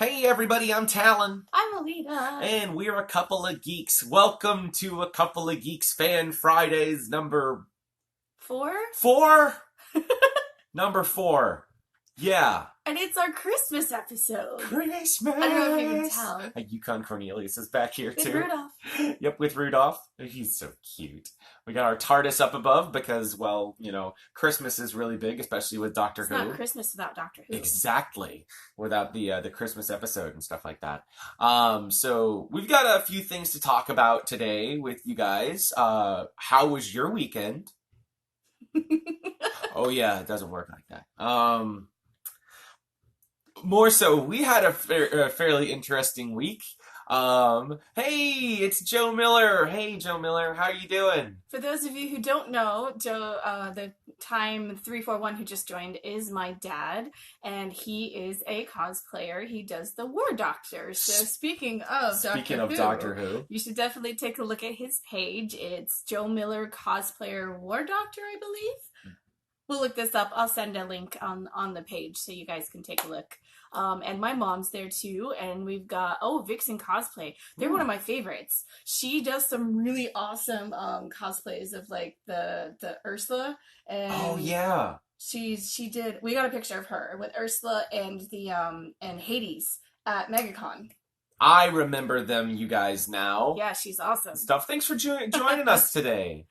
Hey everybody, I'm Talon. I'm Alita. And we're a couple of geeks. Welcome to a couple of geeks Fan Fridays number 4? 4? Number 4. Yeah. And it's our Christmas episode. Christmas! I don't know if you can tell. Yukon Cornelius is back here With too. Rudolph. Yep, with Rudolph. He's so cute. We got our TARDIS up above because, well, you know, Christmas is really big, especially with Doctor Who. It's not Christmas without Doctor Who. Exactly. Without the Christmas episode and stuff like that. So we've got a few things to talk about today with you guys. How was your weekend? Oh yeah, it doesn't work like that. More so, we had a fairly interesting week. Hey, it's Joe Miller. Hey, Joe Miller, how are you doing? For those of you who don't know, Joe, the time 341 who just joined is my dad, and he is a cosplayer. He does the War Doctor. So speaking of Doctor Who, you should definitely take a look at his page. It's Joe Miller Cosplayer War Doctor, I believe. We'll look this up. I'll send a link on the page so you guys can take a look. And my mom's there too. And we've got, Vixen Cosplay. They're one of my favorites. She does some really awesome cosplays of like the Ursula. And oh yeah. We got a picture of her with Ursula and the and Hades at MegaCon. I remember them, you guys, now. Yeah, she's awesome. Stuff. Thanks for joining us today.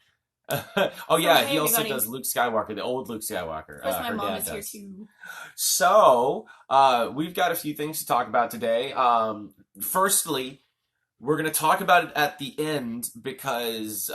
Oh yeah, he also does Luke Skywalker, the old Luke Skywalker. Of course, my mom is here too. So, we've got a few things to talk about today. Firstly, we're going to talk about it at the end because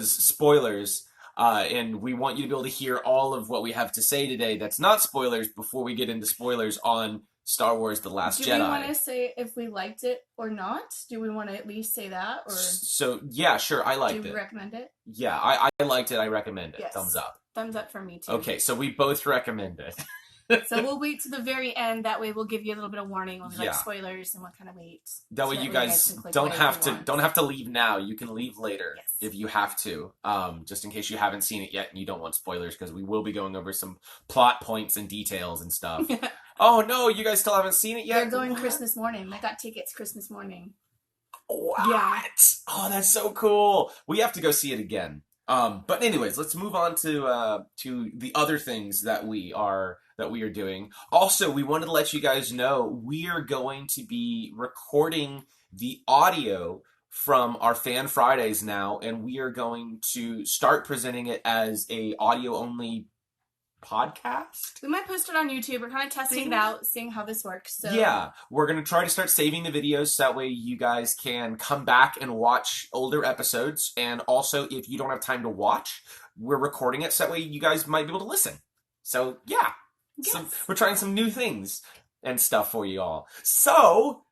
spoilers, and we want you to be able to hear all of what we have to say today that's not spoilers before we get into spoilers on Star Wars The Last Jedi. Do we want to say if we liked it or not? Do we want to at least say that? Or so, yeah, sure, I liked it. Do you recommend it? Yeah, I liked it. I recommend it. Yes. Thumbs up. Thumbs up for me, too. Okay, so we both recommend it. So we'll wait to the very end. That way we'll give you a little bit of warning on like spoilers and what kind of wait. That way you guys don't have to leave now. You can leave later if you have to. Just in case you haven't seen it yet and you don't want spoilers, because we will be going over some plot points and details and stuff. Oh no, you guys still haven't seen it yet? They're going Christmas morning. I got tickets Christmas morning. What? Yeah. Oh, that's so cool. We have to go see it again. But anyways, let's move on to the other things that we are doing. Also, we wanted to let you guys know we are going to be recording the audio from our Fan Fridays now, and we are going to start presenting it as a audio only podcast. We might post it on YouTube. We're kind of testing it out, seeing how this works. So yeah, we're going to try to start saving the videos so that way you guys can come back and watch older episodes. And also, if you don't have time to watch, we're recording it so that way you guys might be able to listen. So, yeah. Yes. So we're trying some new things and stuff for you all. So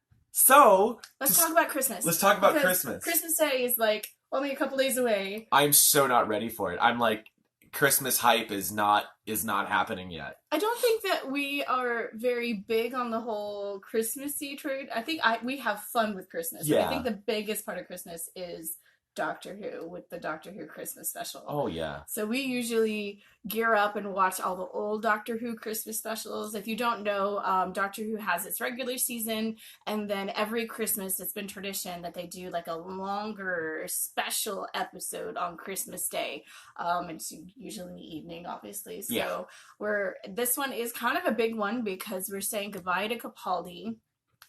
let's talk about Christmas. Let's talk about Christmas. Christmas Day is like only a couple days away. I'm so not ready for it. I'm like, Christmas hype is not happening yet. I don't think that we are very big on the whole Christmassy trade. I think we have fun with Christmas. Yeah. I think the biggest part of Christmas is Doctor Who with the Doctor Who Christmas special. Oh yeah. So we usually gear up and watch all the old Doctor Who Christmas specials. If you don't know, Doctor Who has its regular season, and then every Christmas it's been tradition that they do like a longer special episode on Christmas Day. It's usually in the evening, obviously. So this one is kind of a big one because we're saying goodbye to Capaldi.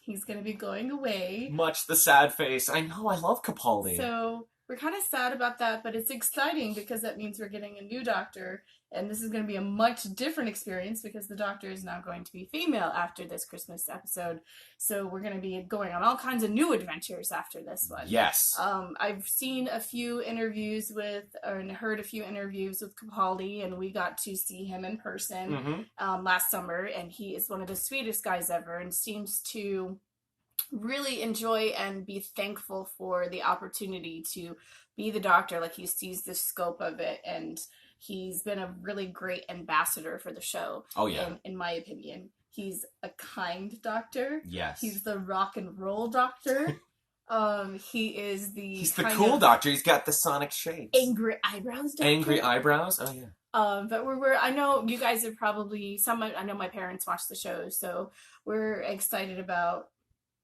He's going to be going away. Much the sad face. I know, I love Capaldi. So we're kind of sad about that, but it's exciting because that means we're getting a new doctor, and this is going to be a much different experience because the doctor is now going to be female after this Christmas episode. So we're going to be going on all kinds of new adventures after this one. Yes. I've seen a few interviews and heard a few interviews with Capaldi, and we got to see him in person last summer, and he is one of the sweetest guys ever and seems to really enjoy and be thankful for the opportunity to be the doctor. Like, he sees the scope of it, and he's been a really great ambassador for the show. Oh yeah. In my opinion, he's a kind doctor. Yes. He's the rock and roll doctor. He's the cool doctor. He's got the sonic shapes. Angry eyebrows doctor. Angry eyebrows? Oh yeah. But we're I know you guys have probably some. I know my parents watch the show, so we're excited about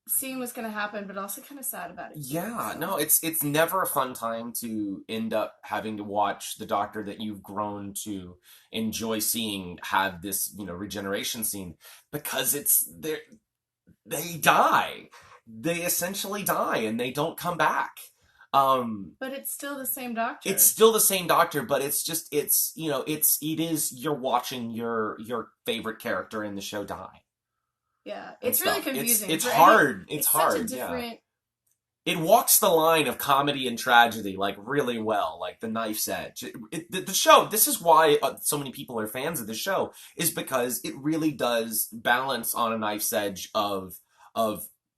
seeing what's going to happen, but also kind of sad about it too. Yeah, So no, it's never a fun time to end up having to watch the Doctor that you've grown to enjoy seeing have this, regeneration scene because they die. They essentially die and they don't come back. Um, but it's still the same it's doctor. still the same Doctor, but it is you're watching your favorite character in the show die Yeah, and it's really stuff. It's confusing it's for any. hard. It's It's such a hard, yeah. different. It walks the line of comedy and tragedy like really well, like the knife's edge. The show. This is why so many people are fans of the show, is because it really does balance on a knife's edge of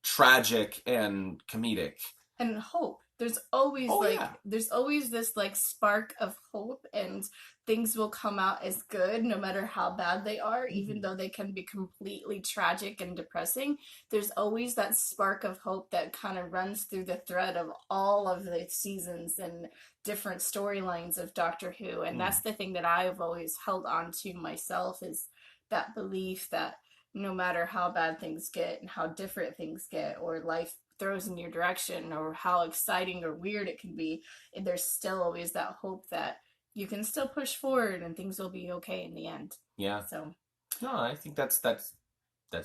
tragic and comedic. And hope. There's always Oh yeah. there's always this like spark of hope, and things will come out as good no matter how bad they are, even Mhm. though they can be completely tragic and depressing. There's always that spark of hope that kind of runs through the thread of all of the seasons and different storylines of Doctor Who. And Mm. that's the thing that I've always held on to myself, is that belief that no matter how bad things get and how different things get, or life throws in your direction, or how exciting or weird it can be, there's still always that hope that you can still push forward and things will be okay in the end. Yeah. So, No, I think that's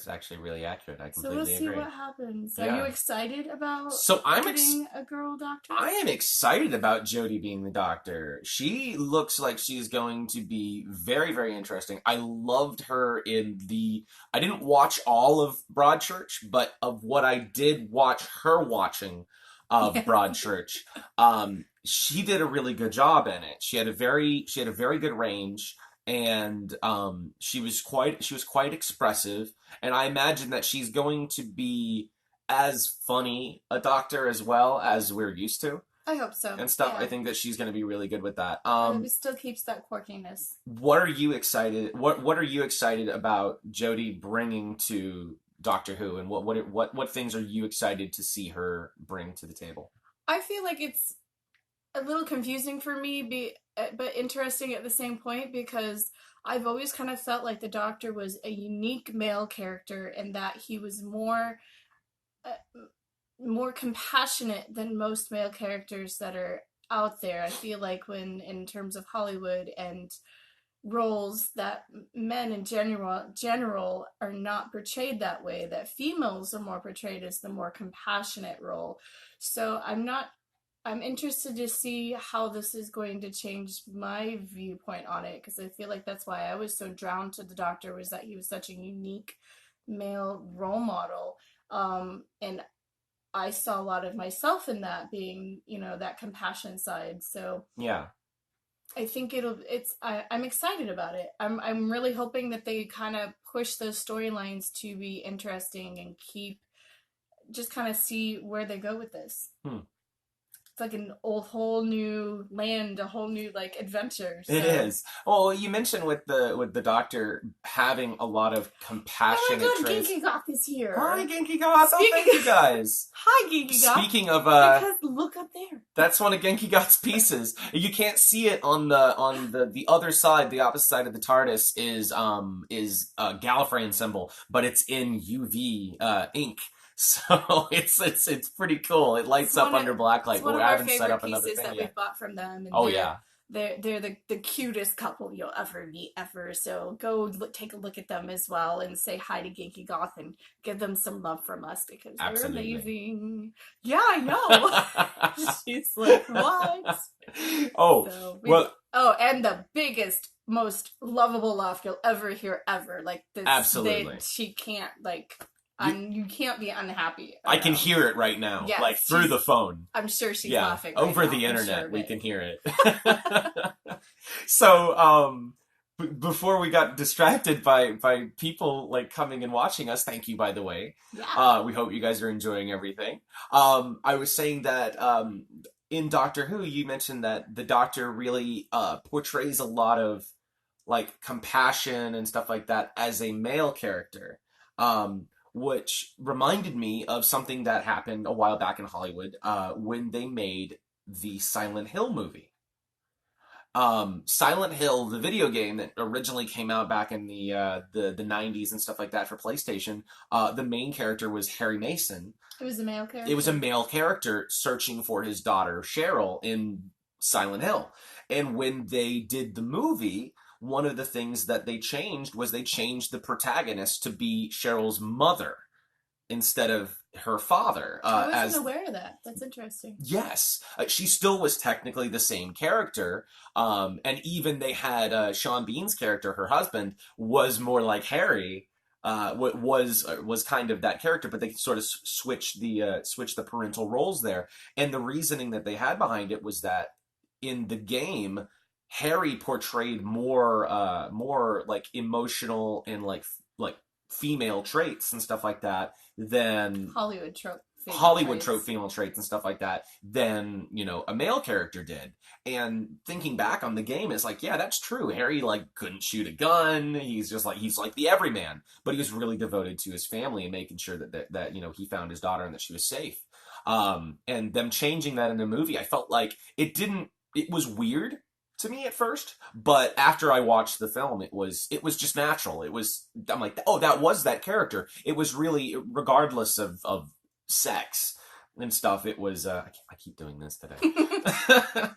actually really accurate. I so we'll completely see agree. what happens. Are you Yeah. excited about So getting a girl doctor? I am excited about Jodie being the Doctor. She looks like she's going to be very, very interesting. I loved her in the. I didn't watch all of Broadchurch, but of what I did watch her watching of Yeah. Broadchurch, she did a really good job in it. She had a very good range, and she was quite expressive. And I imagine that she's going to be as funny a Doctor as well as we're used to I hope so. and stuff. I Yeah. think that she's going to be really good with that. It still keeps that quirkiness. What are you excited? What are you excited about Jodie bringing to Doctor Who, and what things are you excited to see her bring to the table? I feel like it's a little confusing for me, but interesting at the same point, because I've always kind of felt like the Doctor was a unique male character, and that he was uh, more compassionate than most male characters that are out there. I feel like when in terms of Hollywood and roles, that men in general are not portrayed that way, that females are more portrayed as the more compassionate role. So I'm interested to see how this is going to change my viewpoint on it, because I feel like that's why I was so drawn to the Doctor, was that he was such a unique male role model. And I saw a lot of myself in that, being, that compassion side. So Yeah, I think I'm excited about it. I'm really hoping that they kind of push those storylines to be interesting and keep just kind of see where they go with this. hmm. It's like an old whole new land, a whole new like adventure. It So, is. Well, you mentioned with the Doctor having a lot of oh compassionate my god, traits. Genki Goth is Hi, here. Genki Goth. Oh, thank Speaking, you guys. hi Genki Goth. Speaking of Because look up there. that's one of Genki Goth's pieces. You can't see it on the other side, the opposite side of the TARDIS is Gallifreyan symbol, but it's in UV ink. So it's pretty cool. It lights up under It's blacklight, but one we of our haven't set favorite up another pieces thing that yet. we've bought from them, and Oh yeah, they're the cutest couple you'll ever meet ever. So go take a look at them as well, and say hi to Genki Goth and give them some love from us, because they're absolutely. amazing. Yeah, I know. She's like, what? Oh So well, and the biggest, most lovable laugh you'll ever hear ever. Like this, absolutely. she can't like. You, You can't be unhappy I can around. hear it right now, Yes, like through the phone. I'm sure she's Yeah, laughing right over now, the I'm internet, sure, we but can hear it. So, before we got distracted by people like coming and watching us, thank you, by the way. yeah. We hope you guys are enjoying everything. I was saying that in Doctor Who, you mentioned that the Doctor really portrays a lot of like compassion and stuff like that as a male character. Which reminded me of something that happened a while back in Hollywood when they made the Silent Hill movie. Silent Hill, the video game that originally came out back in the 90s and stuff like that for PlayStation, the main character was Harry Mason. It was a male character. It was a male character searching for his daughter Cheryl in Silent Hill. And when they did the movie, one of the things that they changed was they changed the protagonist to be Cheryl's mother instead of her father. I wasn't aware of that. That's interesting. Yes. She still was technically the same character. And even they had Sean Bean's character, her husband, was more like Harry. Was kind of that character, but they sort of switched the parental roles there. And the reasoning that they had behind it was that in the game, Harry portrayed more like emotional and like female traits and stuff like that than Hollywood trope female traits and stuff like that than, a male character did. And thinking back on the game, it's like, yeah, that's true. Harry like couldn't shoot a gun. He's like the everyman, but he was really devoted to his family and making sure that he found his daughter and that she was safe. And them changing that in the movie, I felt like it was weird to me at first, but after I watched the film, it was just natural. I'm like, oh, that was that character. It was really, regardless of sex and stuff, it was, I keep doing this today.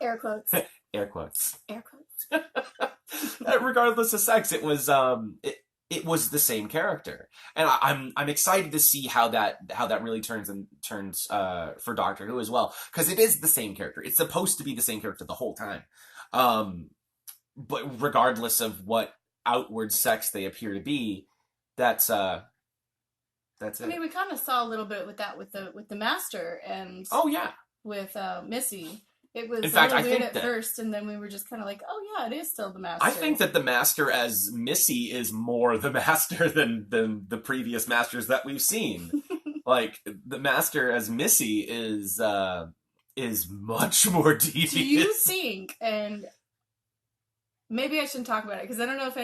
Air quotes. Air quotes. Air quotes. Regardless of sex, it was, it was the same character. And I'm excited to see how that really turns for Doctor Who as well. Because it is the same character. It's supposed to be the same character the whole time. But regardless of what outward sex they appear to be, that's it. I mean, we kind of saw a little bit with that with the Master and oh yeah, with Missy. It was in fact, a little weird at first, and then we were just kind of like, oh yeah, it is still the Master. I think that the Master as Missy is more the Master than the previous Masters that we've seen. Like the Master as Missy is much more devious. Do you think, and maybe I shouldn't talk about it because I don't know if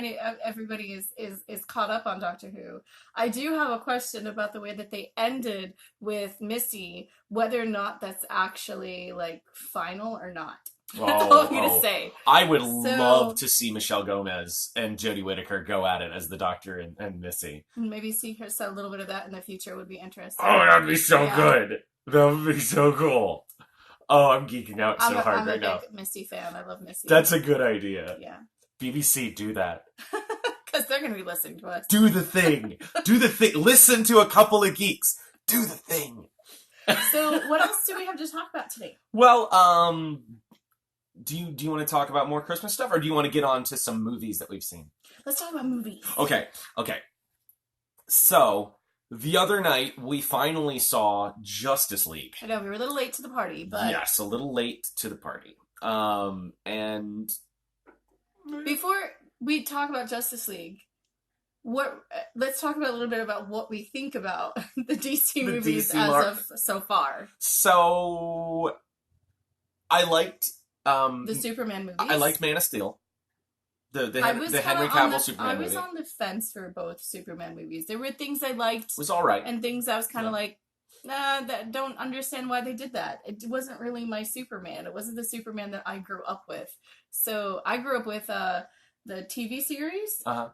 everybody is caught up on Doctor Who. I do have a question about the way that they ended with Missy, whether or not that's actually like final or not. That's all I'm gonna say. I would love to see Michelle Gomez and Jodie Whittaker go at it as the Doctor and Missy. Maybe see her a little bit of that in the future would be interesting. Oh, that'd be so good. That would be so cool. Oh, I'm geeking out hard right now. I'm a big Missy fan. I love Missy. That's a good idea. Yeah. BBC, do that. Because they're going to be listening to us. Do the thing. Do the thing. Listen to a couple of geeks. Do the thing. So, what else do we have to talk about today? Well, do you want to talk about more Christmas stuff, or do you want to get on to some movies that we've seen? Let's talk about movies. Okay. So, the other night, we finally saw Justice League. I know, we were a little late to the party, but... Yes, a little late to the party. And... Before we talk about Justice League, let's talk about a little bit about what we think about the DC movies of so far. So, I liked... the Superman movies. I liked Man of Steel. The Henry Cavill Superman movie. I was on the fence for both Superman movies. There were things I liked. It was all right. And things I was kind of like, that don't understand why they did that. It wasn't really my Superman. It wasn't the Superman that I grew up with. So I grew up with the TV series. What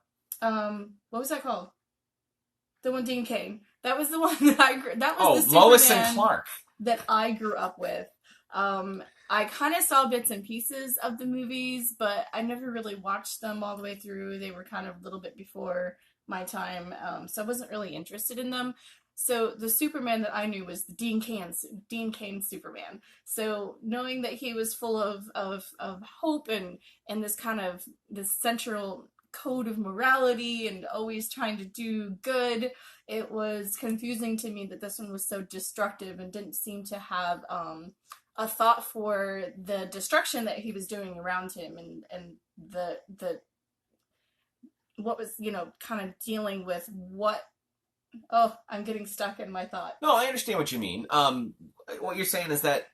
was that called? The one Dean Cain. That was the one that I grew. That was the Superman Lois and Clark that I grew up with. I kind of saw bits and pieces of the movies, but I never really watched them all the way through. They were kind of a little bit before my time, so I wasn't really interested in them. So the Superman that I knew was the Dean Cain Superman. So knowing that he was full of hope and this kind of this central code of morality and always trying to do good, it was confusing to me that this one was so destructive and didn't seem to have a thought for the destruction that he was doing around him and the what was, kind of dealing with what. Oh, I'm getting stuck in my thought. No, I understand what you mean. What you're saying is that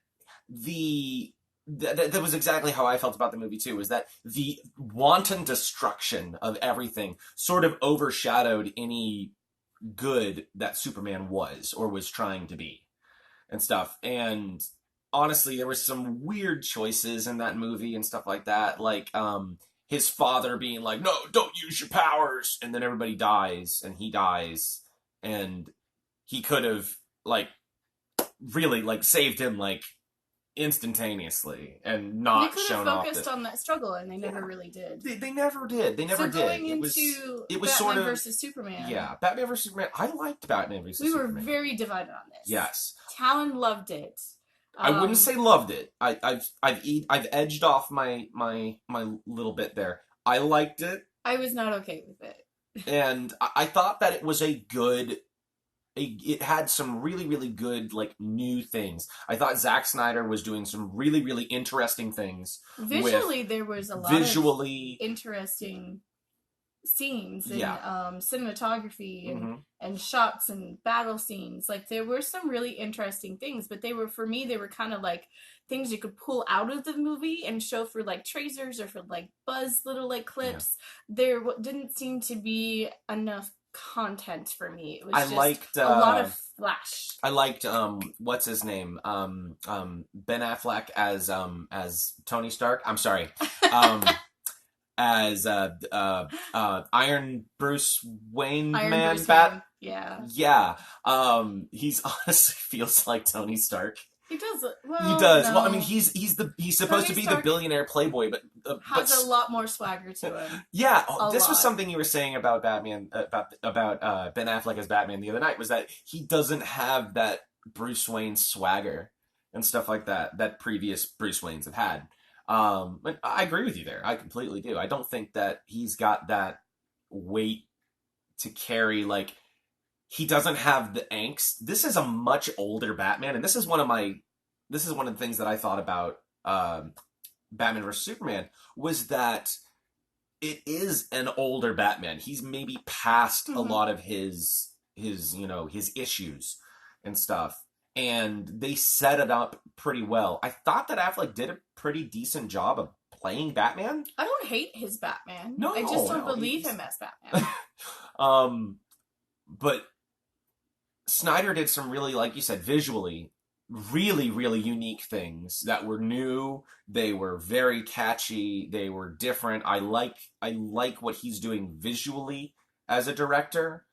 that was exactly how I felt about the movie too, was that the wanton destruction of everything sort of overshadowed any good that Superman was or was trying to be and stuff. And honestly, there was some weird choices in that movie and stuff like that. Like, his father being like, "No, don't use your powers," and then everybody dies, and he dies, and he could have like really like saved him like instantaneously and They not could have shown off focused that. on that struggle, and they Yeah, never really did. they never did. They never So did. going into It was sort Batman of versus Superman, yeah. Batman versus Superman. I liked Batman versus we were Superman. very divided on this. Yes, Talon loved it. I wouldn't say loved it. I've edged off my little bit there. I liked it, I was not okay with it. and I thought that it was it had some really really good like new things. I thought Zack Snyder was doing some really really interesting things. Visually, there was a lot Visually, of interesting scenes and yeah. cinematography Mm-hmm. and shots and battle scenes. Like there were some really interesting things, but they were, for me, they were kind of like things you could pull out of the movie and show for like trailers or for like buzz little like clips. Yeah. There didn't seem to be enough content for me. It was just liked a lot of flash. I liked what's his name? Ben Affleck as Tony Stark. I'm sorry. As Iron Bruce Wayne Iron Man Bruce Bat. Wayne. Yeah. Yeah. He's honestly feels like Tony Stark. He does. Well, he does. No. Well, I mean, he's supposed to be Stark the billionaire playboy, but has a lot more swagger to him. Yeah, this was something you were saying about Batman, about Ben Affleck as Batman the other night, was that he doesn't have that Bruce Wayne swagger and stuff like that that previous Bruce Waynes have had. But I agree with you there. I completely do. I don't think that he's got that weight to carry. Like, he doesn't have the angst. This is a much older Batman, and this is one of the things that I thought about Batman vs Superman, was that it is an older Batman. He's maybe past a lot of his issues and stuff. And they set it up pretty well. I thought that Affleck did a pretty decent job of playing Batman. I don't hate his Batman. No, I just don't believe him as Batman. But Snyder did some really, like you said, visually, really, really unique things that were new. They were very catchy. They were different. I like what he's doing visually as a director.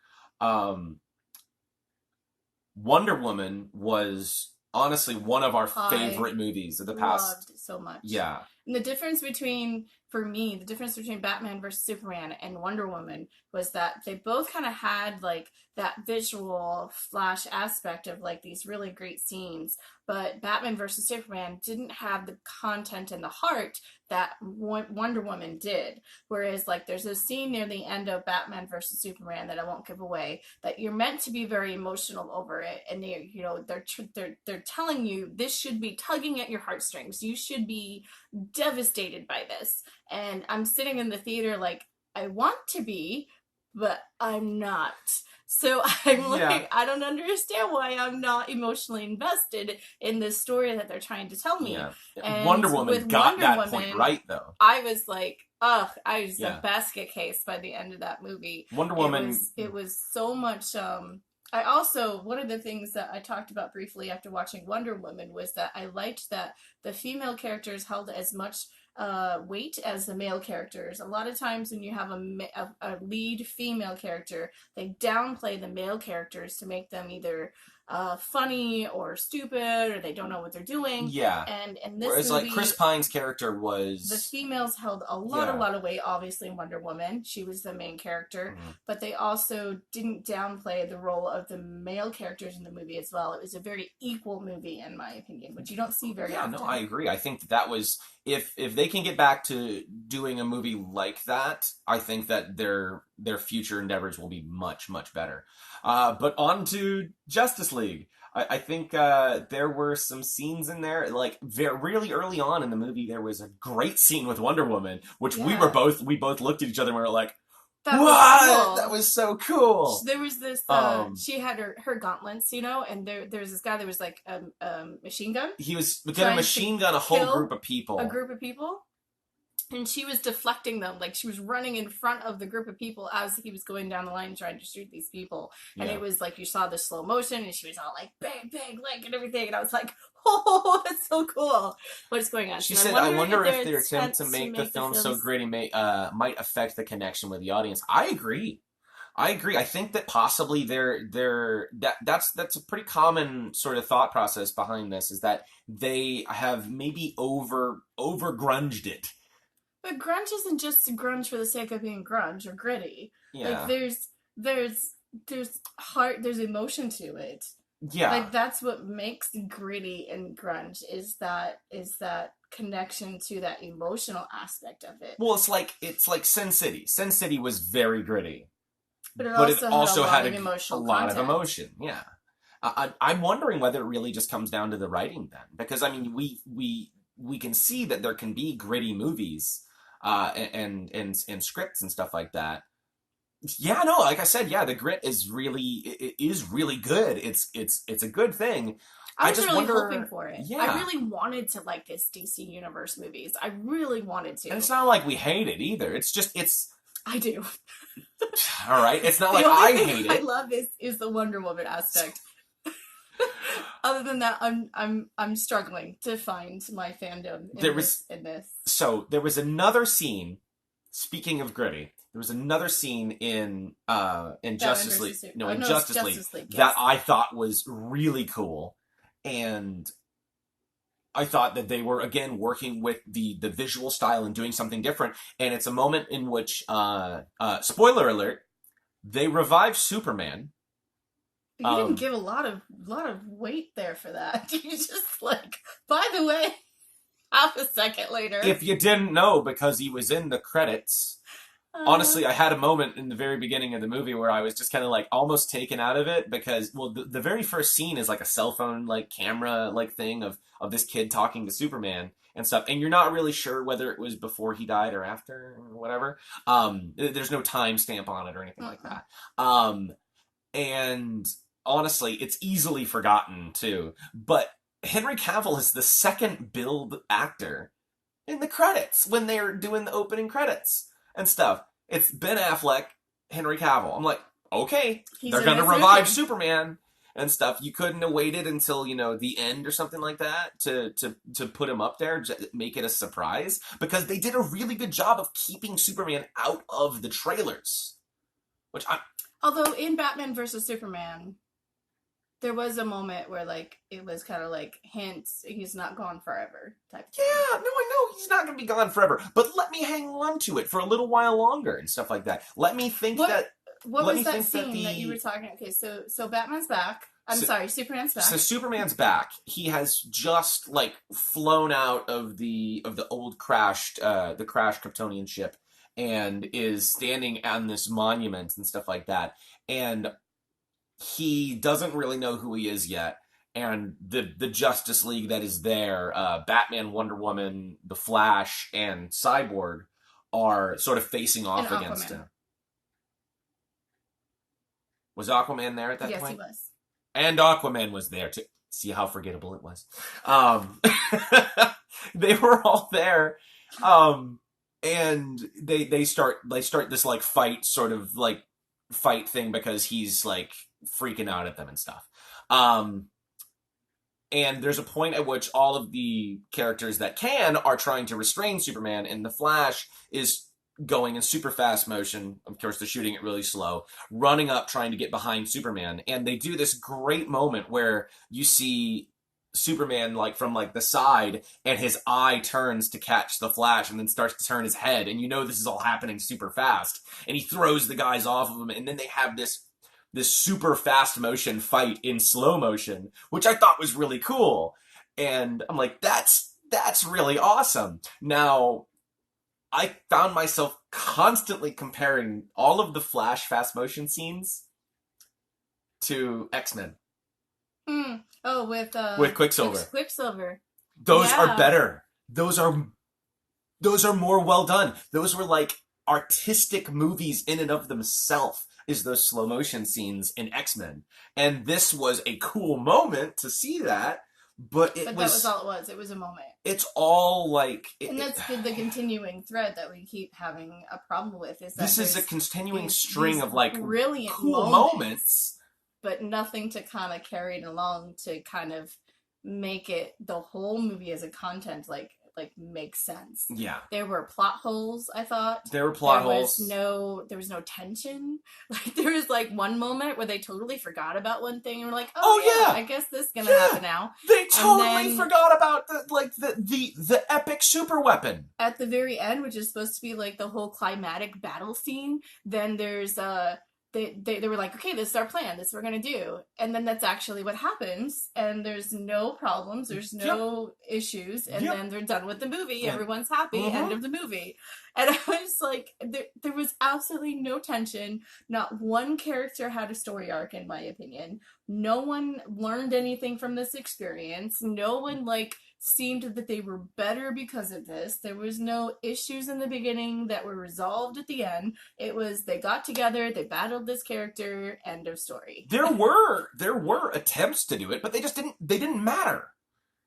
Wonder Woman was honestly one of our favorite movies of the past. Loved so much. Yeah. And the difference between Batman versus Superman and Wonder Woman was that they both kind of had like that visual flash aspect of like these really great scenes, but Batman versus Superman didn't have the content and the heart that Wonder Woman did. Whereas like there's a scene near the end of Batman versus Superman that I won't give away, that you're meant to be very emotional over it, and they're telling you this should be tugging at your heartstrings. You should be devastated by this. And I'm sitting in the theater like, I want to be, but I'm not. So I'm like, I don't understand why I'm not emotionally invested in this story that they're trying to tell me. Yeah. And Wonder Woman got that point right, though. I was like, I was a basket case by the end of that movie. Wonder Woman. It was so much. I also, one of the things that I talked about briefly after watching Wonder Woman was that I liked that the female characters held as much weight as the male characters. A lot of times when you have a lead female character, they downplay the male characters to make them either funny or stupid, or they don't know what they're doing. Yeah. And in this Whereas movie, like Chris Pine's character was, the females held a lot of weight. Obviously, in Wonder Woman, she was the main character, but they also didn't downplay the role of the male characters in the movie as well. It was a very equal movie, in my opinion, which you don't see very often. No, I agree. I think that was, if they can get back to doing a movie like that, I think that their future endeavors will be much, much better. But on to Justice League. I think there were some scenes in there, like really early on in the movie, there was a great scene with Wonder Woman, which we both looked at each other and we were like, what? Cool. That was so cool. There was this, she had her gauntlets, and there was this guy that was like a machine gun. He was going to machine gun a whole group of people. A group of people? and she was deflecting them, like she was running in front of the group of people as he was going down the line trying to shoot these people. And Yeah. it was like you saw the slow motion and she was all like bang bang like and everything, and I was like, oh, that's so cool. What is going on? She So said, "I wonder if their attempt to make the film so films. gritty might affect the connection with the audience." I agree. I agree. I think that possibly that's a pretty common sort of thought process behind this, is that they have maybe over grunged it. But grunge isn't just grunge for the sake of being grunge or gritty. Yeah. Like there's heart, there's emotion to it. Yeah. Like that's what makes gritty and grunge, is that connection to that emotional aspect of it. Well, it's like Sin City. Sin City was very gritty, But it but it also also had had a a emotional lot content. of emotion. Yeah. I'm wondering whether it really just comes down to the writing then, because I mean we can see that there can be gritty movies, and scripts and stuff like that. Yeah, no, like I said, yeah, the grit is really good. It's a good thing. I I was just really wonder, hoping for it. yeah. I really wanted to like this DC Universe movies. I really wanted to. And it's not like we hate it either. It's I do. all right. It's not like The I only hate thing I it. love is the Wonder Woman aspect. Other than that, I'm struggling to find my fandom in this. So there was another scene. Speaking of gritty, there was another scene in Justice League. No, in Justice League yes. that I thought was really cool, and I thought that they were again working with the visual style and doing something different. And it's a moment in which, spoiler alert, they revive Superman. You didn't give a lot of weight there for that. You just like, by the way, half a second later. If you didn't know, because he was in the credits. Honestly, I had a moment in the very beginning of the movie where I was just kind of like almost taken out of it, because, well, the very first scene is like a cell phone like camera like thing of this kid talking to Superman and stuff, and you're not really sure whether it was before he died or after or whatever. There's no timestamp on it or anything like that. And honestly, it's easily forgotten too. But Henry Cavill is the second billed actor in the credits when they're doing the opening credits and stuff. It's Ben Affleck, Henry Cavill. I'm like, okay, they're gonna revive Superman and stuff. You couldn't have waited until, the end or something like that to put him up there, make it a surprise, because they did a really good job of keeping Superman out of the trailers. Although in Batman versus Superman, there was a moment where like it was kind of like hints he's not gone forever type of thing. Yeah, no, I know he's not going to be gone forever, but let me hang on to it for a little while longer and stuff like that. Let me think that. What was that scene that you were talking about? Okay, so Batman's back. Superman's back. So Superman's back. He has just like flown out of the old crashed Kryptonian ship and is standing on this monument and stuff like that. And he doesn't really know who he is yet. And the Justice League that is there, Batman, Wonder Woman, The Flash, and Cyborg are sort of facing off against him. Was Aquaman there at that point? Yes, he was. And Aquaman was there too. See how forgettable it was. They were all there, and they start this like fight thing because he's like freaking out at them and stuff. And there's a point at which all of the characters that are trying to restrain Superman, and the Flash is going in super fast motion. Of course, they're shooting it really slow, running up, trying to get behind Superman. And they do this great moment where you see Superman like from like the side, and his eye turns to catch the Flash and then starts to turn his head. And this is all happening super fast. And he throws the guys off of him. And then they have this super fast motion fight in slow motion, which I thought was really cool. And I'm like, that's really awesome. Now, I found myself constantly comparing all of the Flash fast motion scenes to X-Men. Oh, with Quicksilver. Quicksilver. Those are better. Those are more well done. Those were like artistic movies in and of themselves, is those slow motion scenes in X-Men. And this was a cool moment to see that, but But that was all it was. It was a moment. it's all like And that's the continuing thread that we keep having a problem with is that this is a continuing string these of like brilliant cool moments, but nothing to kind of carry it along to kind of make it the whole movie as a content like make sense. Yeah, There were plot holes, I thought. there were plot holes. There was no tension. Like there was like one moment where they totally forgot about one thing and were like, yeah, I guess this is gonna happen now. They totally forgot about the epic super weapon. At the very end, which is supposed to be like the whole climatic battle scene, then there's they were like, okay, this is our plan, this is what we're gonna do, and then that's actually what happens, and there's no problems, there's no issues, and then they're done with the movie, everyone's happy, end of the movie. And I was like, there was absolutely no tension, not one character had a story arc in my opinion, no one learned anything from this experience, no one like seemed that they were better because of this. There was no issues in the beginning that were resolved at the end. It was they got together, they battled this character, end of story. There were attempts to do it, but they didn't matter.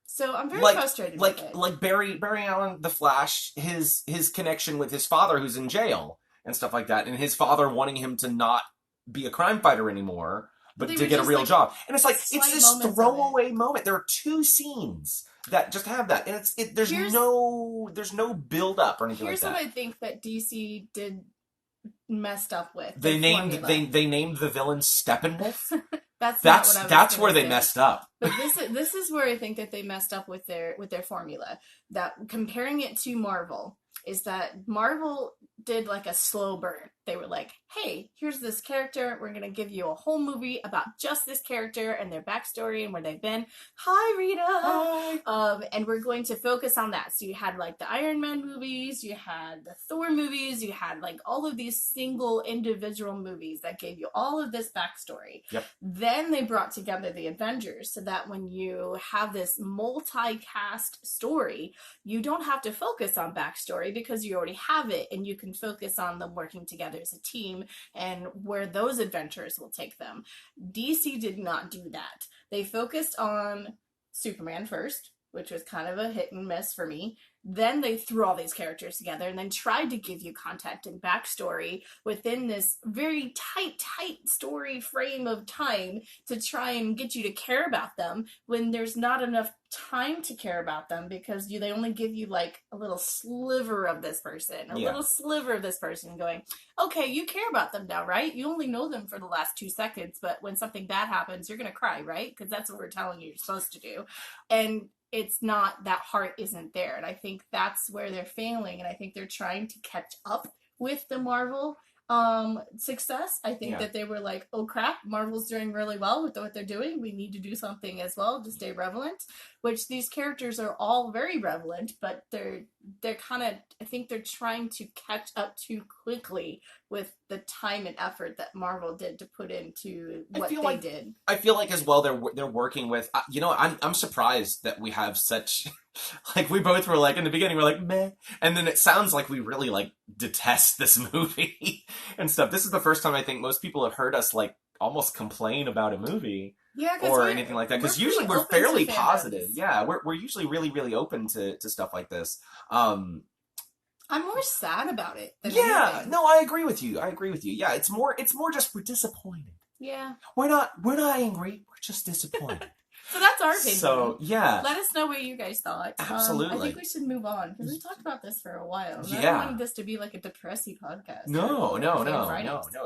So I'm very frustrated with it. Like Barry Allen, the Flash, his connection with his father who's in jail and stuff like that, and his father wanting him to not be a crime fighter anymore, but to get a real job. And it's like it's this throwaway moment. There are 2 scenes that just have that, and there's no build up or anything like that. Here's what I think that DC did messed up with. They named the villain Steppenwolf. That's where they messed up. But this is where I think that they messed up with their formula. That comparing it to Marvel is that Marvel did like a slow burn. They were like, hey, here's this character. We're going to give you a whole movie about just this character and their backstory and where they've been. Hi, Rita. Hi. And we're going to focus on that. So you had like the Iron Man movies, you had the Thor movies, you had like all of these single individual movies that gave you all of this backstory. Yep. Then they brought together the Avengers so that when you have this multi-cast story, you don't have to focus on backstory because you already have it and you can focus on them working together as a team and where those adventures will take them. DC did not do that. They focused on Superman first, which was kind of a hit and miss for me. Then they threw all these characters together and then tried to give you context and backstory within this very tight story frame of time to try and get you to care about them when there's not enough time to care about them because they only give you like a little sliver of this person, little sliver of this person going, okay, you care about them now, right? You only know them for the last 2 seconds, but when something bad happens, you're going to cry, right? Because that's what we're telling you you're supposed to do. And it's not, that heart isn't there. And I think that's where they're failing. And I think they're trying to catch up with the Marvel success. I think that they were like, oh crap, Marvel's doing really well with what they're doing. We need to do something as well to stay relevant, which these characters are all very relevant, but they're kind of, I think they're trying to catch up too quickly with the time and effort that Marvel did to put into what they did. I feel like as well they're working with, I'm surprised that we have such, like we both were like in the beginning we're like meh, and then it sounds like we really like detest this movie and stuff. This is the first time I think most people have heard us like almost complain about a movie. Yeah, or anything like that, because usually we're fairly positive. Yeah, we're usually really, really open to stuff like this. I'm more sad about it than anything. No, I agree with you. Yeah, it's more just we're disappointed. Yeah. We're not angry, we're just disappointed. So that's our opinion. So, yeah. Let us know what you guys thought. Absolutely. I think we should move on, because we talked about this for a while. Yeah. I don't want this to be like a depressy podcast. No.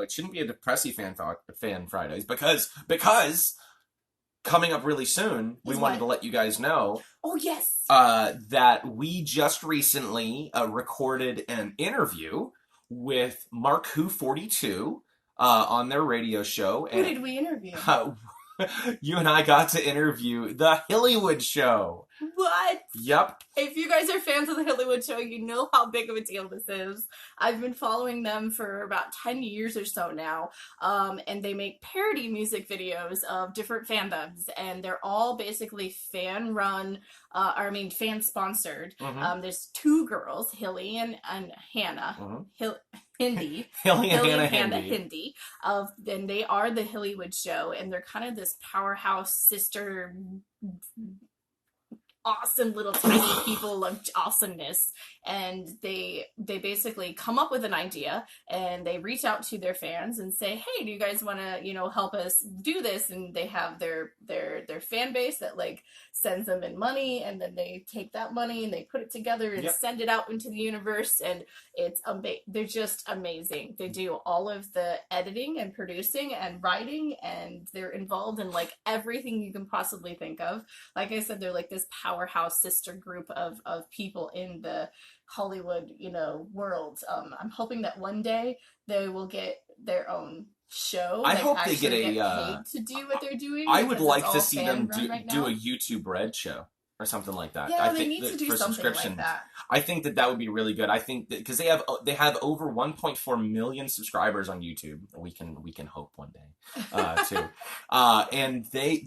It shouldn't be a depressy Fan Fridays, because coming up really soon, we wanted to let you guys know. Oh, yes. That we just recently recorded an interview with Mark Who 42 on their radio show. Who did we interview? You and I got to interview the Hillywood Show. What? Yep. If you guys are fans of the Hillywood Show, you know how big of a deal this is. I've been following them for about 10 years or so now, and they make parody music videos of different fandoms, and they're all basically fan-run, fan-sponsored. Mm-hmm. There's 2 girls, Hilly and Hannah. Mm-hmm. Hindi. Hilly and Hannah Hindi. Then they are the Hillywood Show, and they're kind of this powerhouse sister awesome little tiny people of awesomeness, and they basically come up with an idea, and they reach out to their fans and say, hey, do you guys want to, you know, help us do this? And they have their fan base that like sends them in money, and then they take that money and they put it together and send it out into the universe, and it's they're just amazing. They do all of the editing and producing and writing, and they're involved in like everything you can possibly think of. Like I said, they're like this powerhouse sister group of people in the Hollywood, you know, world. I'm hoping that one day they will get their own show. I like, hope they get paid to do what they're doing. I would like to all see them right do now. a YouTube Red show or something like that. Yeah, I they think need to do for something subscription, like that. I think that would be really good. I think that because they have over 1.4 million subscribers on YouTube. We can hope one day too. And they're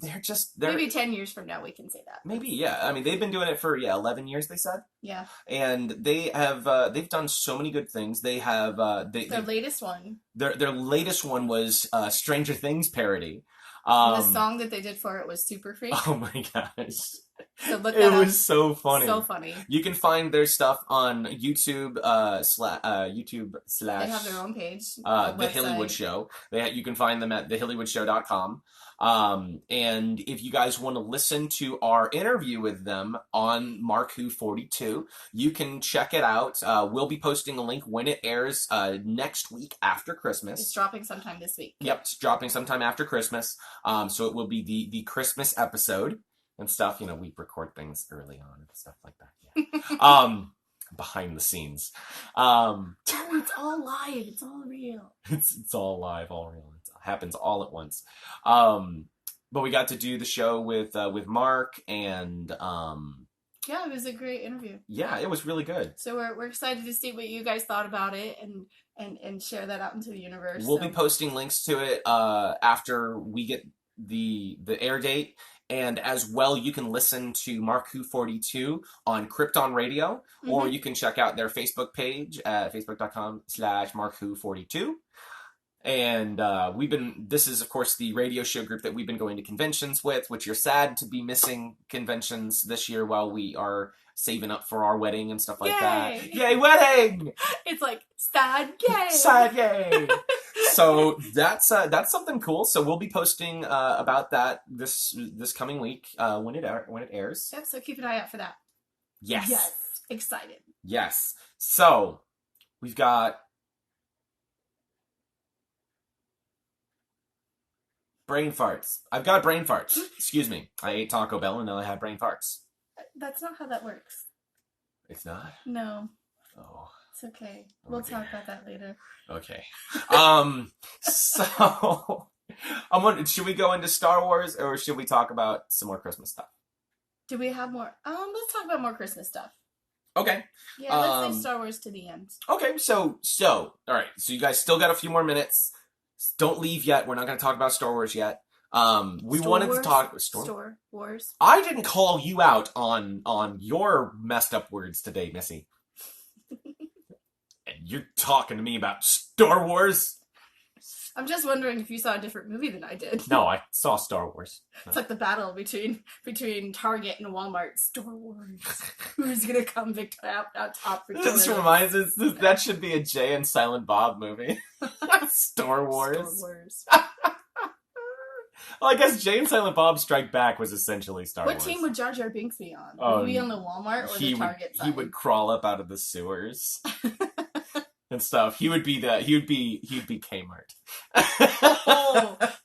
maybe 10 years from now we can say that. Maybe, yeah. I mean, they've been doing it for 11 years. They said. Yeah. And they have they've done so many good things. They have their latest one. Their latest one was Stranger Things parody. The song that they did for it was Super Freak. Oh my gosh. So look it was so funny. So funny. You can find their stuff on YouTube YouTube / They have their own page. The Hillywood Show. You can find them at thehillywoodshow.com. And if you guys want to listen to our interview with them on Mark Who 42, you can check it out. We'll be posting a link when it airs next week after Christmas. It's dropping sometime this week. Yep, it's dropping sometime after Christmas. So it will be the Christmas episode and stuff. You know, we record things early on and stuff like that. Yeah. Behind the scenes. It's all live. It's all real. It's all live, all real. It happens all at once. But we got to do the show with Mark, and yeah, it was a great interview. Yeah, it was really good. So we're excited to see what you guys thought about it and share that out into the universe. We'll be posting links to it after we get the air date. And as well, you can listen to Mark Who 42 on Krypton Radio, or you can check out their Facebook page at facebook.com/Mark Who 42. And this is, of course, the radio show group that we've been going to conventions with, which you're sad to be missing conventions this year while we are saving up for our wedding and stuff like that. Yay, wedding! It's like, sad yay! Sad yay! So that's something cool. So we'll be posting about that this coming week when it airs. Yep, so keep an eye out for that. Yes. Yes. Excited. Yes. So we've got brain farts. I've got brain farts. Excuse me. I ate Taco Bell and now I have brain farts. That's not how that works. It's not? No. Oh. It's okay. We'll talk about that later. Okay. So I'm wondering, should we go into Star Wars or should we talk about some more Christmas stuff? Do we have more? Let's talk about more Christmas stuff. Okay. Yeah, let's save Star Wars to the end. Okay, so all right. So you guys still got a few more minutes. Don't leave yet. We're not going to talk about Star Wars yet. We wanted to talk Star Wars. I didn't call you out on your messed up words today, Missy. And you're talking to me about Star Wars? I'm just wondering if you saw a different movie than I did. No, I saw Star Wars. It's like the battle between Target and Walmart. Star Wars. Who's gonna come out top for This reminds us that should be a Jay and Silent Bob movie. Star Wars. Star Wars. Well, I guess Jay and Silent Bob Strike Back was essentially Star Wars. What team would Jar Jar Binks be on? Would he be on the Walmart or the Target side? He would crawl up out of the sewers. And stuff. He would be Kmart.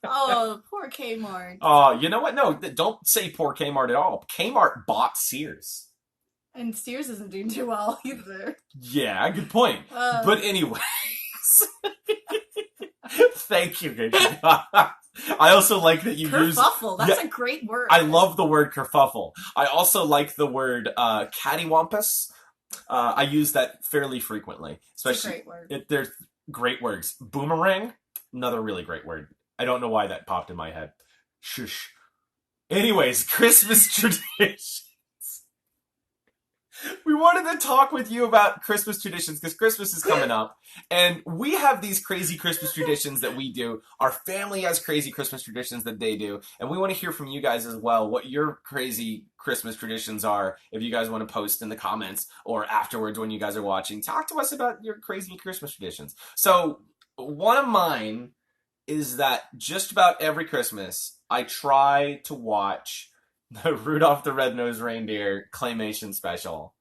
oh, poor Kmart. Oh, you know what? No, don't say poor Kmart at all. Kmart bought Sears. And Sears isn't doing too well either. Yeah, good point. But anyways. Thank you, good. I also like that you use kerfuffle. That's a great word. I love the word kerfuffle. I also like the word cattywampus. I use that fairly frequently. Especially, it's a great word. There's great words. Boomerang, another really great word. I don't know why that popped in my head. Shush. Anyways, Christmas traditions. We wanted to talk with you about Christmas traditions because Christmas is coming up, and we have these crazy Christmas traditions that we do. Our family has crazy Christmas traditions that they do, and we want to hear from you guys as well what your crazy Christmas traditions are. If you guys want to post in the comments or afterwards when you guys are watching, talk to us about your crazy Christmas traditions. So, one of mine is that just about every Christmas, I try to watch the Rudolph the Red-Nosed Reindeer claymation special.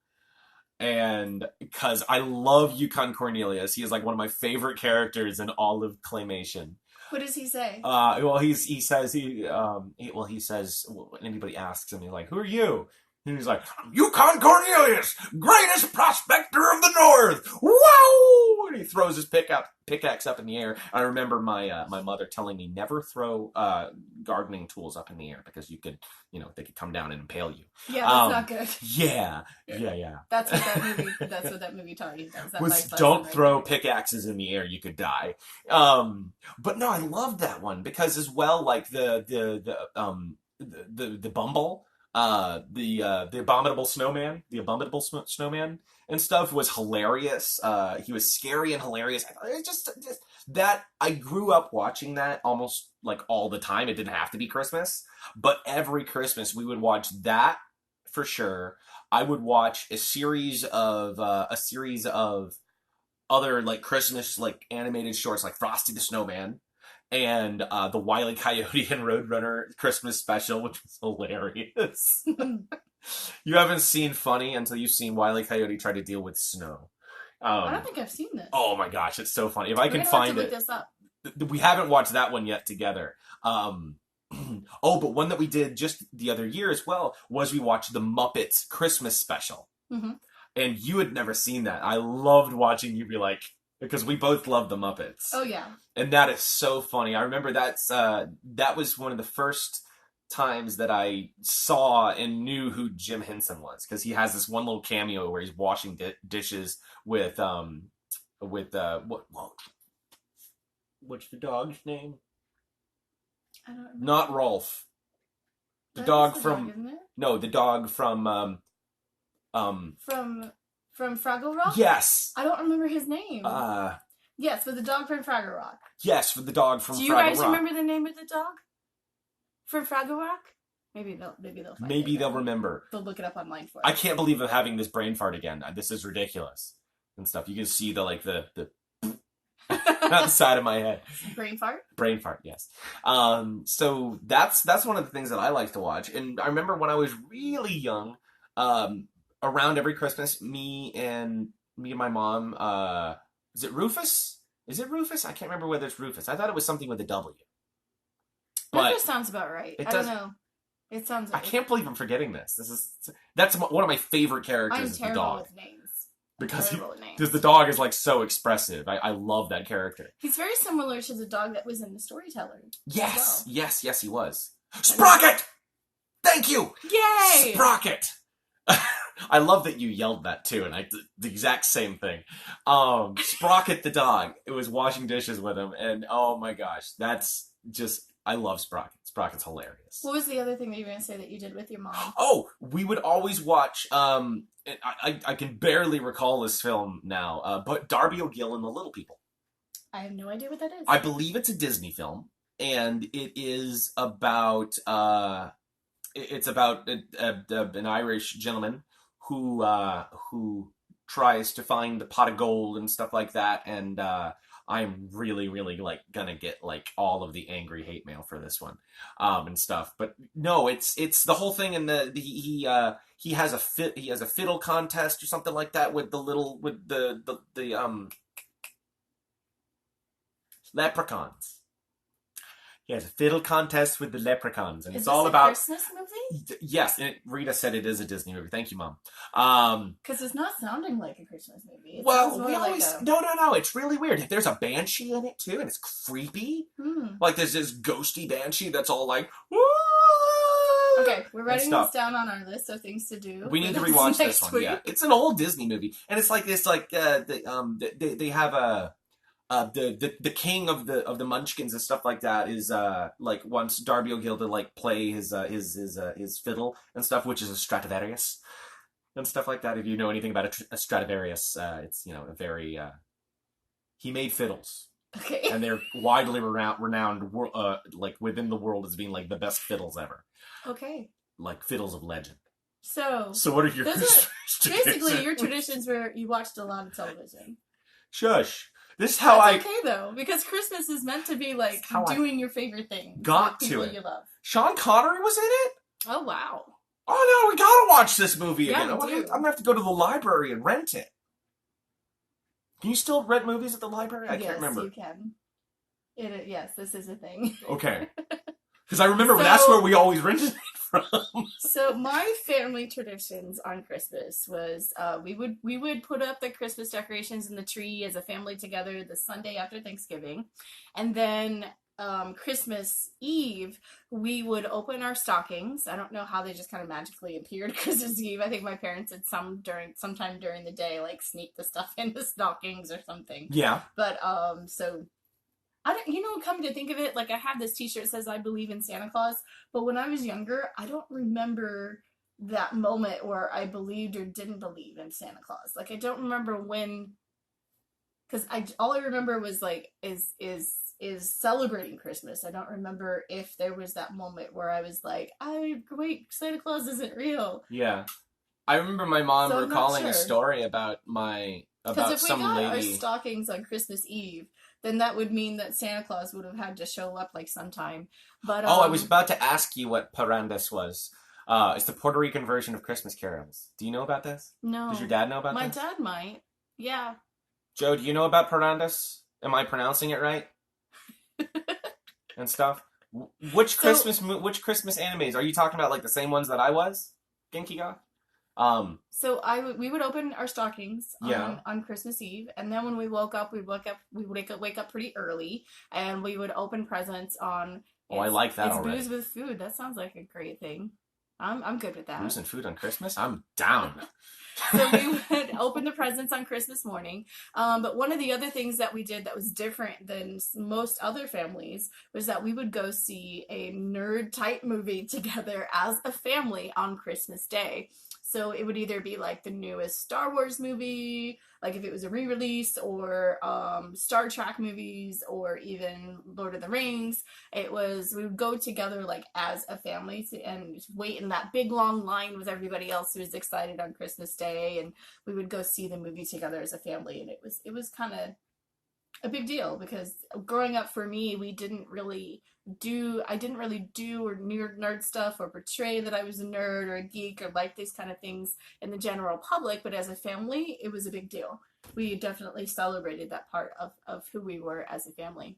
And because I love Yukon Cornelius, he is like one of my favorite characters in all of claymation. What does he say? Well, he says he says when anybody asks him, he's like, "Who are you?" And he's like, "Yukon Cornelius, greatest prospector of the North." Wow! And he throws his pickaxe up in the air. I remember my mother telling me never throw gardening tools up in the air because you could, they could come down and impale you. Yeah, that's not good. Yeah. That's what that movie taught you. Don't throw pickaxes in the air; you could die. But no, I loved that one because as well, like the Bumble. The abominable snowman and stuff was hilarious. He was scary and hilarious. It just that I grew up watching that almost like all the time. It didn't have to be Christmas, but every Christmas we would watch that for sure. I would watch a series of other like Christmas like animated shorts like Frosty the Snowman and the Wile E. Coyote and Roadrunner Christmas special, which was hilarious. You haven't seen Funny until you've seen Wile E. Coyote try to deal with snow. I don't think I've seen this. Oh my gosh, it's so funny. If I can find it. Look this up. We haven't watched that one yet together. But one that we did just the other year as well was we watched the Muppets Christmas special. Mm-hmm. And you had never seen that. I loved watching you be like, because we both love the Muppets. Oh, yeah. And that is so funny. I remember that was one of the first times that I saw and knew who Jim Henson was. Because he has this one little cameo where he's washing dishes with what's the dog's name? I don't know. Not Rolf. The dog from From Fraggle Rock? Yes. I don't remember his name. Yes, but the dog from Fraggle Rock. Yes, for the dog from Fraggle Rock. Do you guys remember the name of the dog from Fraggle Rock? Maybe they'll find Maybe they'll remember. They'll look it up online for us. I can't believe I'm having this brain fart again. This is ridiculous and stuff. You can see the outside of my head. Brain fart? Brain fart, yes. So that's one of the things that I like to watch. And I remember when I was really young, around every Christmas, me and my mom, is it Rufus? Is it Rufus? I can't remember whether it's Rufus. I thought it was something with a W. But Rufus sounds about right. I don't know. It sounds right. I can't believe I'm forgetting this. That's one of my favorite characters. I'm is terrible the dog. with names. Because the dog is like so expressive. I love that character. He's very similar to the dog that was in The Storyteller. Yes, well. yes, he was. Sprocket! Thank you! Yay! Sprocket! I love that you yelled that too, and I did the exact same thing. Sprocket the dog. It was washing dishes with him, and oh my gosh, that's just, I love Sprocket. Sprocket's hilarious. What was the other thing that you were going to say that you did with your mom? Oh, we would always watch, I can barely recall this film now, but Darby O'Gill and the Little People. I have no idea what that is. I believe it's a Disney film, and it is about, an Irish gentleman who tries to find the pot of gold and stuff like that, and I'm really, really like gonna get like all of the angry hate mail for this one, and stuff. But no, it's the whole thing, and he has a fiddle contest or something like that with the leprechauns. He has a fiddle contest with the leprechauns, and it's all about Christmas movie. Yes, and Rita said it is a Disney movie. Thank you, Mom. Because it's not sounding like a Christmas movie. Well, we always no. It's really weird. There's a banshee in it too, and it's creepy. Like there's this ghosty banshee that's all like, woo! Okay, we're writing this down on our list of things to do. We need to rewatch this one. Yeah, it's an old Disney movie, and it's like they have a. The king of the Munchkins and stuff like that is like wants Darby O'Gill to like play his fiddle and stuff, which is a Stradivarius, and stuff like that. If you know anything about a Stradivarius, it's a very he made fiddles, Okay. and they're widely renowned, like within the world as being like the best fiddles ever, Okay. like fiddles of legend. So So what are your those Christmas are basically traditions? your traditions where you watched a lot of television. Shush. This is how That's okay though, because Christmas is meant to be like how I doing your favorite things got with to people it. you love. Sean Connery was in it? Oh wow. Oh no, we gotta watch this movie Yeah, again. we do. I'm gonna have to go to the library and rent it. Can you still rent movies at the library? I can't remember. Yes, you can. Yes, this is a thing. Okay. Because I remember that's where we always rented it from. So my family traditions on Christmas was we would put up the Christmas decorations in the tree as a family together the Sunday after Thanksgiving, and then Christmas Eve we would open our stockings. I don't know how they just kind of magically appeared Christmas Eve. I think my parents did sometime during the day, like sneak the stuff into stockings or something. Yeah. But so I don't, come to think of it, like I have this t-shirt that says I believe in Santa Claus, but when I was younger, I don't remember that moment where I believed or didn't believe in Santa Claus. Like I don't remember when, because all I remember was like is celebrating Christmas. I don't remember if there was that moment where I was like, wait, Santa Claus isn't real. Yeah. I remember my mom So recalling a sure. story about some lady. Because if we got our stockings on Christmas Eve, then that would mean that Santa Claus would have had to show up like sometime. But I was about to ask you what parandas was. It's the Puerto Rican version of Christmas carols. Do you know about this? No. Does your dad know about My this? dad might. Yeah. Joe, do you know about parandas? Am I pronouncing it right? And stuff. Which Christmas animes are you talking about? Like the same ones that I was? Genki ga? So we would open our stockings on Christmas Eve, and then when we woke up, we would wake up pretty early, and we would open presents on. I like that already. Booze with food. That sounds like a great thing. I'm good with that. Booze and food on Christmas? I'm down. So we would open the presents on Christmas morning. But one of the other things that we did that was different than most other families was that we would go see a nerd type movie together as a family on Christmas Day. So it would either be like the newest Star Wars movie, like if it was a re-release, or Star Trek movies, or even Lord of the Rings. We would go together like as a family and wait in that big long line with everybody else who was excited on Christmas Day, and we would go see the movie together as a family, and it was kind of a big deal because growing up for me, I didn't really do or nerd stuff or portray that I was a nerd or a geek or like these kind of things in the general public, but as a family, it was a big deal. We definitely celebrated that part of who we were as a family.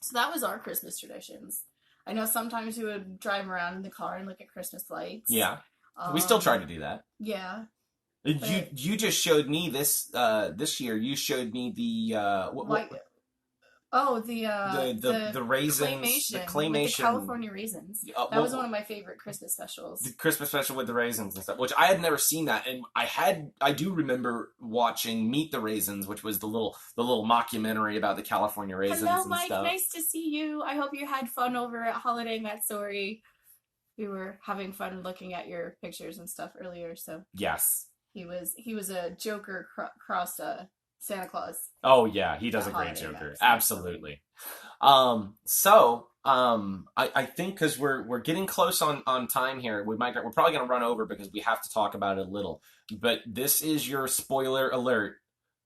So that was our Christmas traditions. I know sometimes we would drive around in the car and look at Christmas lights. Yeah. We still try to do that. Yeah. You just showed me this year. You showed me the the raisins, the claymation, with the California raisins. That was one of my favorite Christmas specials. The Christmas special with the raisins and stuff, which I had never seen that, and I do remember watching Meet the Raisins, which was the little mockumentary about the California raisins. Hello, and Mike. Stuff. Nice to see you. I hope you had fun over at Holiday Met Story. We were having fun looking at your pictures and stuff earlier. So yes, he was a Joker cross Santa Claus. Oh yeah, he does a great Joker. Absolutely. I think because we're getting close on time here, we're probably gonna run over because we have to talk about it a little. But this is your spoiler alert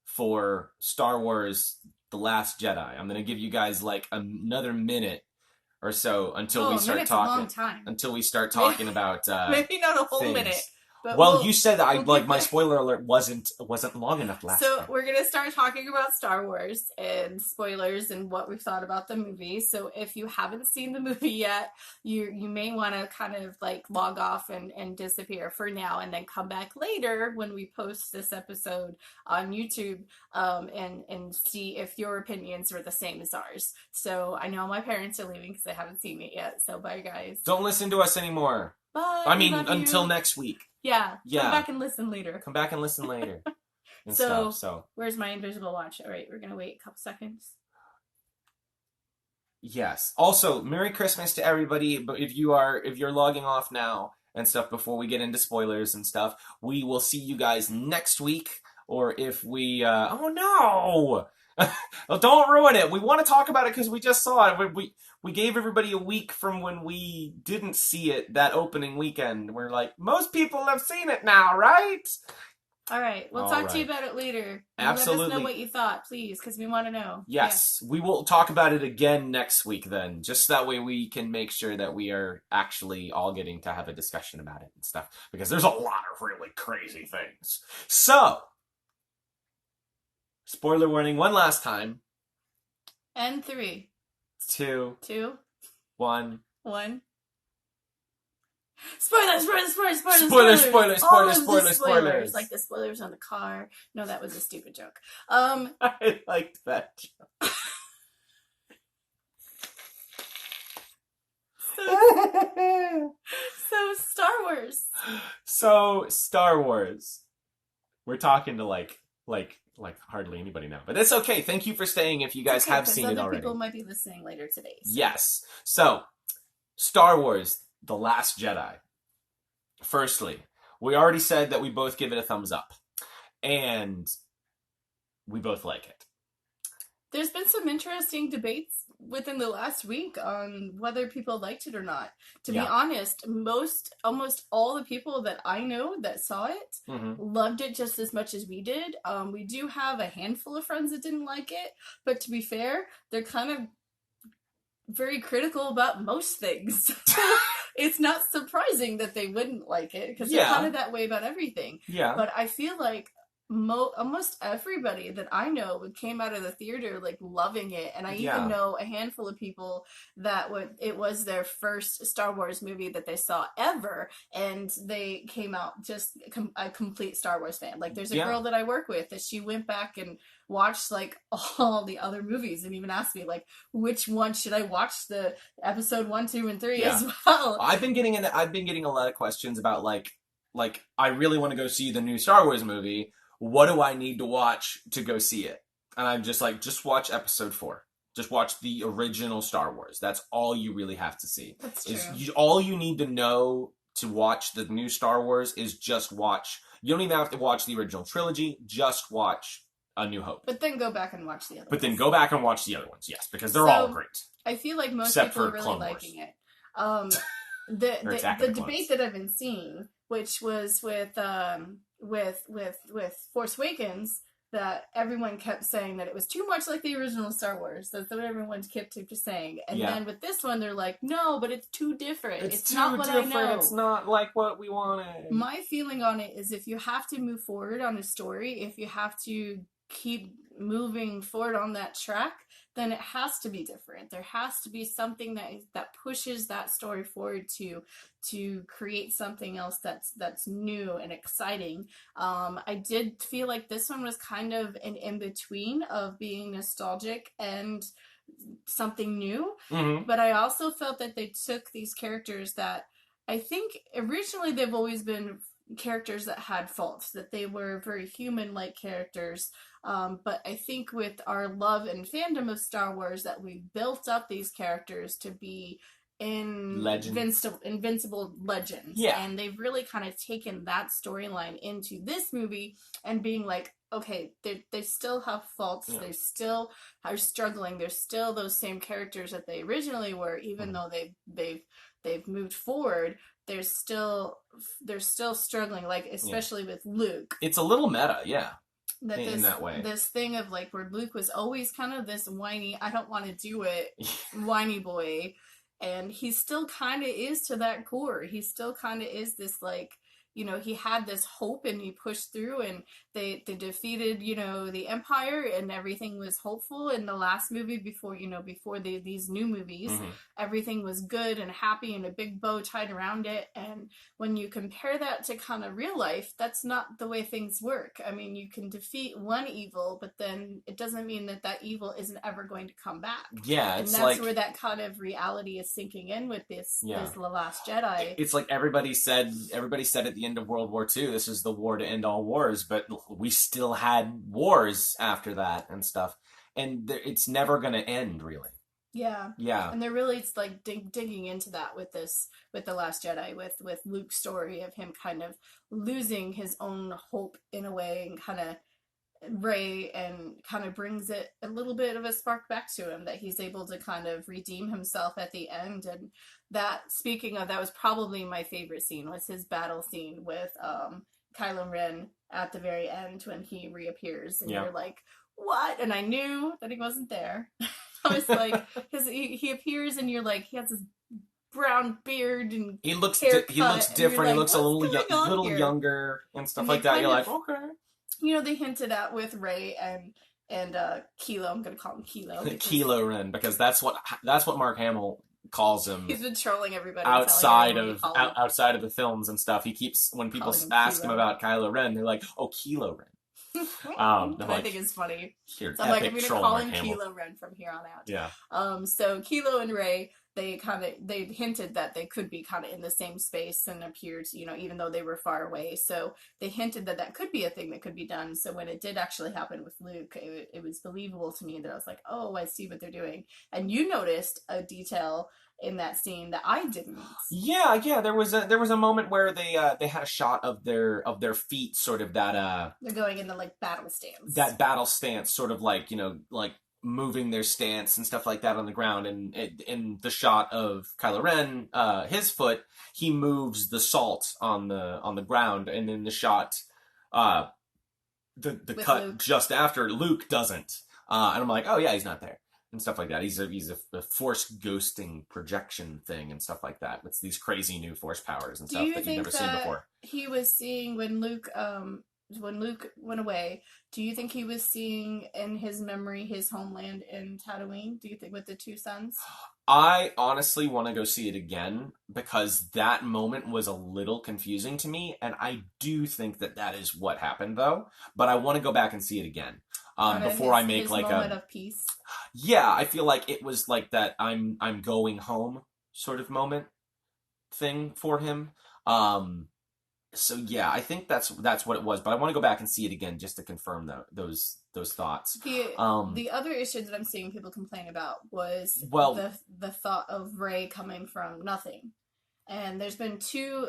for Star Wars: The Last Jedi. I'm gonna give you guys like another minute or so until we start talking. A long time. Until we start talking about maybe not a whole minute. But you said that my spoiler alert wasn't long enough last time. So we're gonna start talking about Star Wars and spoilers and what we thought about the movie. So if you haven't seen the movie yet, you may want to kind of like log off and disappear for now, and then come back later when we post this episode on YouTube and see if your opinions are the same as ours. So I know my parents are leaving because they haven't seen it yet. So bye, guys. Don't listen to us anymore. Bye. I mean, until next week. Yeah. Come back and listen later. So, where's my invisible watch? All right, we're going to wait a couple seconds. Yes. Also, Merry Christmas to everybody. But if you're logging off now, and stuff before we get into spoilers and stuff. We will see you guys next week, or if we, oh no! Well, don't ruin it. We want to talk about it because we just saw it. We gave everybody a week from when we didn't see it that opening weekend. We're like, most people have seen it now, right? All right. We'll talk to you about it later. Absolutely. Let us know what you thought, please, because we want to know. Yes. We will talk about it again next week then. Just that way we can make sure that we are actually all getting to have a discussion about it and stuff. Because there's a lot of really crazy things. So, spoiler warning one last time. And 3, 2, 1. Spoilers! Like the spoilers on the car. No, that was a stupid joke. I liked that joke. So Star Wars. So Star Wars. We're talking to like hardly anybody now, but it's okay. Thank you for staying if you guys have seen it already. Other people might be listening later today. So. Yes. So, Star Wars: The Last Jedi. Firstly, we already said that we both give it a thumbs up, and we both like it. There's been some interesting debates within the last week on whether people liked it or not. To be honest, almost all the people that I know that saw it loved it just as much as we did. We do have a handful of friends that didn't like it, but to be fair, they're kind of very critical about most things. It's not surprising that they wouldn't like it, because they're kind of that way about everything. Yeah. But I feel like almost everybody that I know came out of the theater like loving it, and I even know a handful of people that it was their first Star Wars movie that they saw ever, and they came out just a complete Star Wars fan. Like there's a girl that I work with that she went back and watched like all the other movies and even asked me like, which one should I watch, the episode 1, 2, and 3 as well. I've been getting a lot of questions about like I really want to go see the new Star Wars movie. What do I need to watch to go see it? And I'm just like, just watch episode 4. Just watch the original Star Wars. That's all you really have to see. That's true. All you need to know to watch the new Star Wars is just watch. You don't even have to watch the original trilogy. Just watch A New Hope. But then go back and watch the other ones. Then go back and watch the other ones, yes, because they're all great. I feel like most people are really liking it. The debate that I've been seeing, which was with Force Awakens, that everyone kept saying that it was too much like the original Star Wars. That's what everyone kept saying. And then with this one, they're like, no, but it's too different. It's not what I know. It's not like what we wanted. My feeling on it is if you have to move forward on a story, if you have to keep moving forward on that track, then it has to be different. There has to be something that pushes that story forward to create something else that's new and exciting. I did feel like this one was kind of an in-between of being nostalgic and something new, but I also felt that they took these characters that I think originally they've always been characters that had faults, that they were very human-like characters, but I think with our love and fandom of Star Wars that we've built up these characters to be invincible legends, and they've really kind of taken that storyline into this movie and being like, okay, they still have faults, they still are struggling, they're still those same characters that they originally were, even though they've moved forward. They're still struggling, like especially with Luke. It's a little meta, in that way. This thing of like where Luke was always kind of this whiny, I don't want to do it, whiny boy, and he still kind of is to that core. He still kind of is this like, you know, he had this hope and he pushed through, and they defeated, you know, the Empire, and everything was hopeful in the last movie before these new movies. Everything was good and happy and a big bow tied around it. And when you compare that to kind of real life, that's not the way things work. I mean, you can defeat one evil, but then it doesn't mean that evil isn't ever going to come back. Yeah, and that's where that kind of reality is sinking in with this The Last Jedi. It's like everybody said at the end of World War II, this is the war to end all wars, but we still had wars after that and stuff, and it's never going to end, really. Yeah. Yeah. And they're really like digging into that with the Last Jedi with Luke's story of him kind of losing his own hope in a way and kind of Ray and kind of brings it a little bit of a spark back to him that he's able to kind of redeem himself at the end. And that, speaking of, that was probably my favorite scene, was his battle scene with Kylo Ren at the very end when he reappears and Yeah. you're like, what? And I knew that he wasn't there. I was like, because he appears and you're like, he has this brown beard and He looks haircut, and you're different. He like, looks a what's going on little here? younger and stuff And they like that. kind You're of, like, okay. they hinted at with Ray and Kilo. I'm gonna call him Kilo. Kylo Ren, because that's what Mark Hamill calls him He's been trolling everybody, outside telling of everyone outside of the films and stuff. He keeps, when people calling him ask him Kilo. about Kylo Ren, they're like, "Oh, Kylo Ren." Which I Like, think is funny. you're So an I'm like, epic I'm gonna troll, call Mark him Hamill. Kilo Ren from here on out. Yeah. So Kilo and Ray, they hinted that they could be kind of in the same space and appeared, even though they were far away. So they hinted that that could be a thing that could be done. So when it did actually happen with Luke, it was believable to me that I was like, oh, I see what they're doing. And you noticed a detail in that scene that I didn't. Yeah. There was a moment where they had a shot of their feet, sort of They're going into like battle stance. that battle stance, sort of like, like moving their stance and stuff like that on the ground. And in the shot of Kylo Ren, his foot, he moves the salt on the ground, and in the shot, the With cut Luke. just after, Luke doesn't, and I'm like, oh yeah, he's not there and stuff like that. He's a force ghosting projection thing and stuff like that. It's these crazy new force powers and Do stuff you that you've think never seen that before. he was seeing when Luke went away? Do you think he was seeing in his memory his homeland in Tatooine? Do you think with the two suns? I honestly want to go see it again, because that moment was a little confusing to me, and I do think that is what happened, though. But I want to go back and see it again before I make his like moment of peace. Yeah, I feel like it was like that I'm going home sort of moment thing for him. So yeah, I think that's what it was. But I want to go back and see it again just to confirm those thoughts. The other issue that I'm seeing people complain about was Well, the thought of Rey coming from nothing. And there's been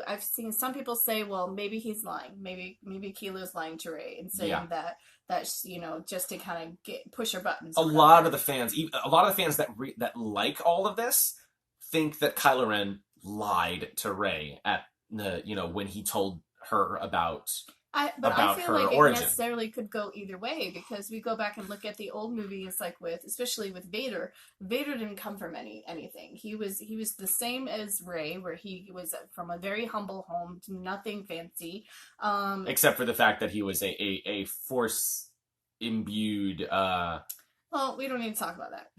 I've seen some people say, well, maybe he's lying. Maybe Kilo's lying to Rey and saying Yeah. that's just to kind of push her buttons. A lot of the fans that like all of this think that Kylo Ren lied to Rey at the when he told her about I feel her like origin. it necessarily could go either way, because we go back and look at the old movies, like especially with Vader. Vader didn't come from anything. He was the same as Rey, where he was from a very humble home, nothing fancy, except for the fact that he was a force imbued. Well, we don't need to talk about that.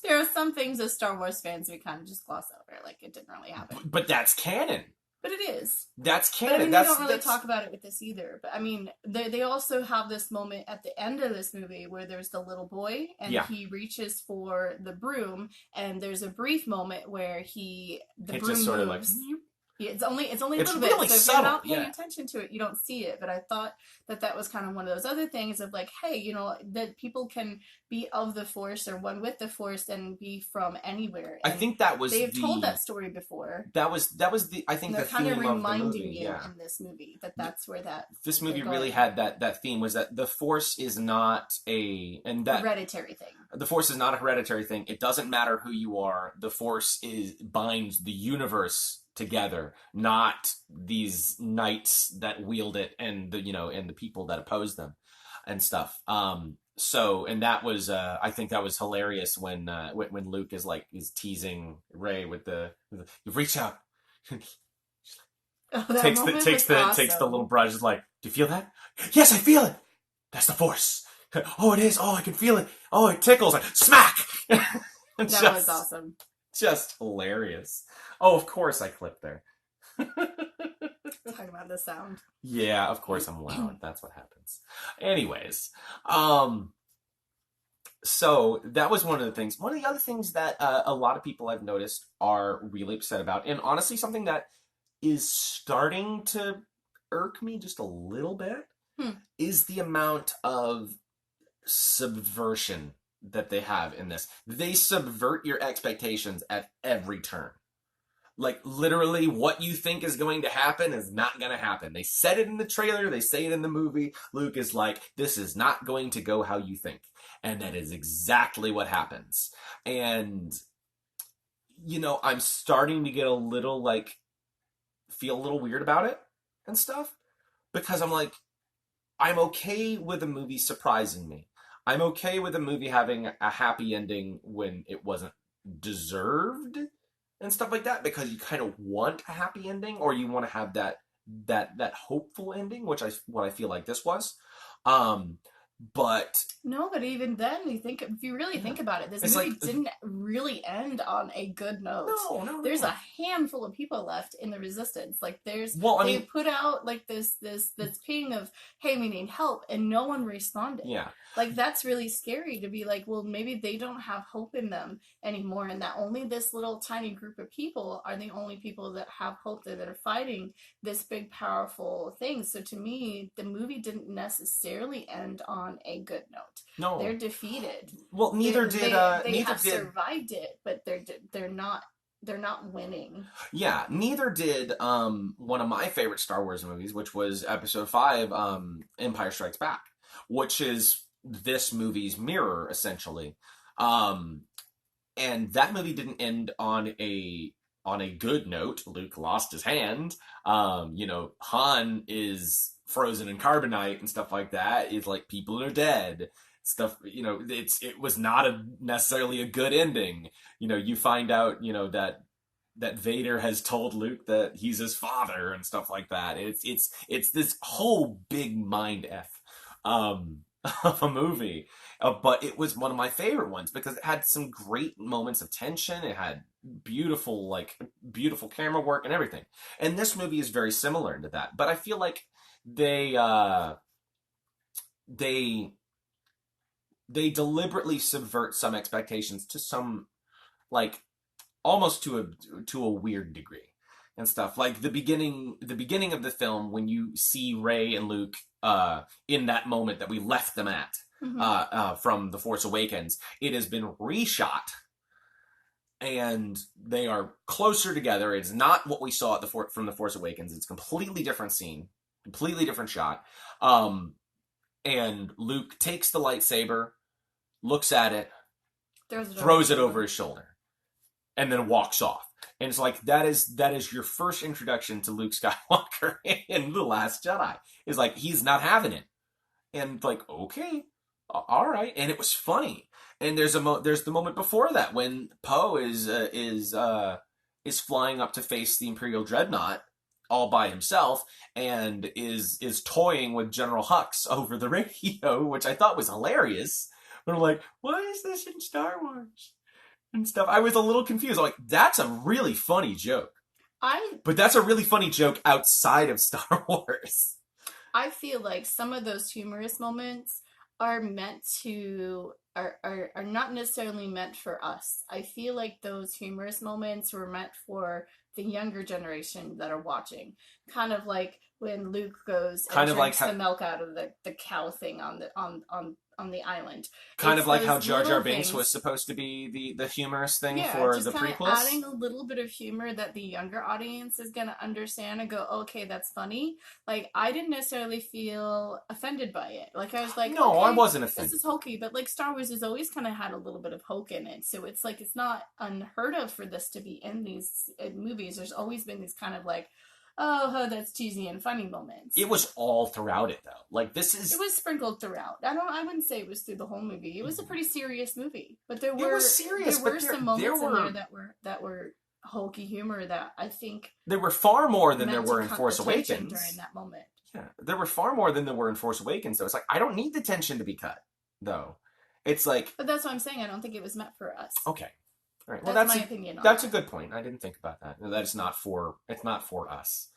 There are some things as Star Wars fans we kind of just gloss over, like it didn't really happen. But that's canon. But it is. That's canon. But I mean, they don't really talk about it with this either. But I mean, they also have this moment at the end of this movie where there's the little boy and he reaches for the broom, and there's a brief moment where the broom just sort moves. of like. It's only a little really bit. So if subtle, you're not paying attention to it, you don't see it. But I thought that was kind of one of those other things of like, hey, that people can be of the Force or one with the Force and be from anywhere. And I think that was they've told that story before. That was the I think the theme of the movie. They're kind of reminding you in this movie that's where that. This movie really had that theme, was that the Force is not hereditary thing. The Force is not a hereditary thing. It doesn't matter who you are. The Force binds the universe together, not these knights that wield it and the people that oppose them and stuff. And that was I think that was hilarious when Luke is teasing Rey with the you reach out. Takes the little brush, is like, do you feel that? Yes, I feel it. That's the Force. Oh, it is. Oh, I can feel it. Oh, it tickles. Like, smack. That was awesome. Just hilarious. Oh, of course I clipped there. Talking about the sound. Yeah, of course I'm loud. That's what happens. Anyways, so that was one of the things. One of the other things that a lot of people I've noticed are really upset about, and honestly something that is starting to irk me just a little bit, is the amount of subversion that they have in this. They subvert your expectations at every turn. Like, literally, what you think is going to happen is not going to happen. They said it in the trailer, they say it in the movie. Luke is like, this is not going to go how you think. And that is exactly what happens. And, I'm starting to get a little, like, feel a little weird about it and stuff. Because I'm like, I'm okay with a movie surprising me. I'm okay with a movie having a happy ending when it wasn't deserved and stuff like that, because you kind of want a happy ending, or you want to have that hopeful ending, which what I feel like this was. But No, but even then, if you really think about it, this it's movie like, didn't really end on a good note. no. There's a handful of people left in the Resistance. Like they I put out like this ping of, hey, we need help, and no one responded. yeah. Like that's really scary to be like, well, maybe they don't have hope in them anymore, and that only this little tiny group of people are the only people that have hope, that are fighting this big powerful thing. So to me, the movie didn't necessarily end on a good note. No. They're defeated. Well, neither did they have survived it, but they're not winning. Yeah, neither did one of my favorite Star Wars movies, which was Episode 5, Empire Strikes Back, which is this movie's mirror, essentially. And that movie didn't end on a good note. Luke lost his hand. Han is frozen in carbonite and stuff like that. It's like, people are dead. Stuff, it was not necessarily a good ending. You find out, that Vader has told Luke that he's his father and stuff like that. It's this whole big mind F of a movie. But it was one of my favorite ones because it had some great moments of tension. It had beautiful camera work and everything. And this movie is very similar to that. But I feel like they deliberately subvert some expectations to some, like, almost to a weird degree and stuff. Like the beginning of the film, when you see Rey and Luke in that moment that we left them at, from The Force Awakens, it has been reshot and they are closer together. It's not what we saw from The Force Awakens. It's a completely different scene, completely different shot. And Luke takes the lightsaber, looks at it, throws it over his shoulder, and then walks off. And it's like, that is your first introduction to Luke Skywalker in The Last Jedi. It's like, he's not having it. And like, okay, all right. And it was funny. And there's the moment before that when Poe is flying up to face the Imperial Dreadnought all by himself, and is toying with General Hux over the radio, which I thought was hilarious. But I'm like, why is this in Star Wars? And stuff. I was a little confused. I'm like, that's a really funny joke. But that's a really funny joke outside of Star Wars. I feel like some of those humorous moments are not necessarily meant for us. I feel like those humorous moments were meant for the younger generation that are watching. Kind of like when Luke goes and drinks the milk out of the cow thing on the island. Kind of like how Jar Jar Binks was supposed to be the humorous thing for the prequels. Adding a little bit of humor that the younger audience is going to understand and go, okay, that's funny. Like, I didn't necessarily feel offended by it. Like, I was like, no, okay, I wasn't offended. This is hokey, but like Star Wars has always kind of had a little bit of hoke in it. So it's like, it's not unheard of for this to be in these movies. There's always been these kind of like, oh, that's cheesy and funny moments. It was all throughout it, though. Like, it was sprinkled throughout. I wouldn't say it was through the whole movie. It was a pretty serious movie, but there were some moments in there that were hokey humor that I think there were far more than there were in Force Awakens during that moment. Yeah, there were far more than there were in Force Awakens. So it's like, I don't need the tension to be cut, though. It's like, but that's what I'm saying. I don't think it was meant for us. Okay. All right. Well, that's my opinion on that's a good point. I didn't think about that. It's not for us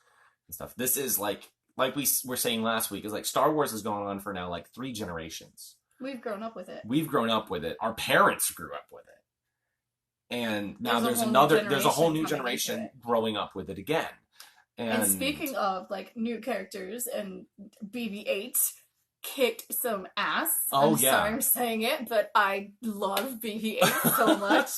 and stuff. This is like we were saying last week, is like Star Wars has gone on for now like 3 generations. We've grown up with it. Our parents grew up with it. And now there's a whole new generation growing up with it again. And speaking of like new characters and BB-8, kicked some ass. Oh, I'm yeah. sorry I'm saying it, but I love BB-8 so much.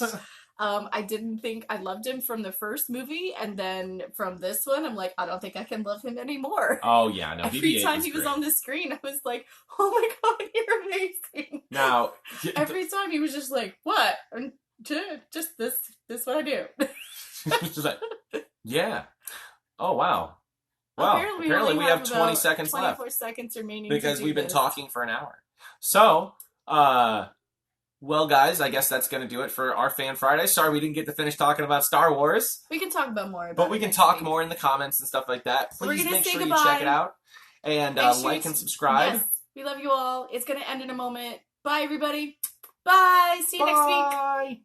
I didn't think I loved him from the first movie, and then from this one, I'm like, I don't think I can love him anymore. Oh, yeah. No, Every BB-8 time was he was great. on the screen, I was like, oh my god, you're amazing. Now, Every time he was just like, what? Just this what I do. She's like, yeah. Oh, wow. Well, apparently we have 20 seconds 24 left. seconds remaining Because to do we've been this. talking for an hour. So, well, guys, I guess that's going to do it for our Fan Friday. Sorry we didn't get to finish talking about Star Wars. We can talk about more about But we it can next talk week. more in the comments and stuff like that. So we're Please gonna make say sure goodbye. you check it out. And Make sure like you- and subscribe. Yes, we love you all. It's going to end in a moment. Bye, everybody. Bye. See you next week. Bye.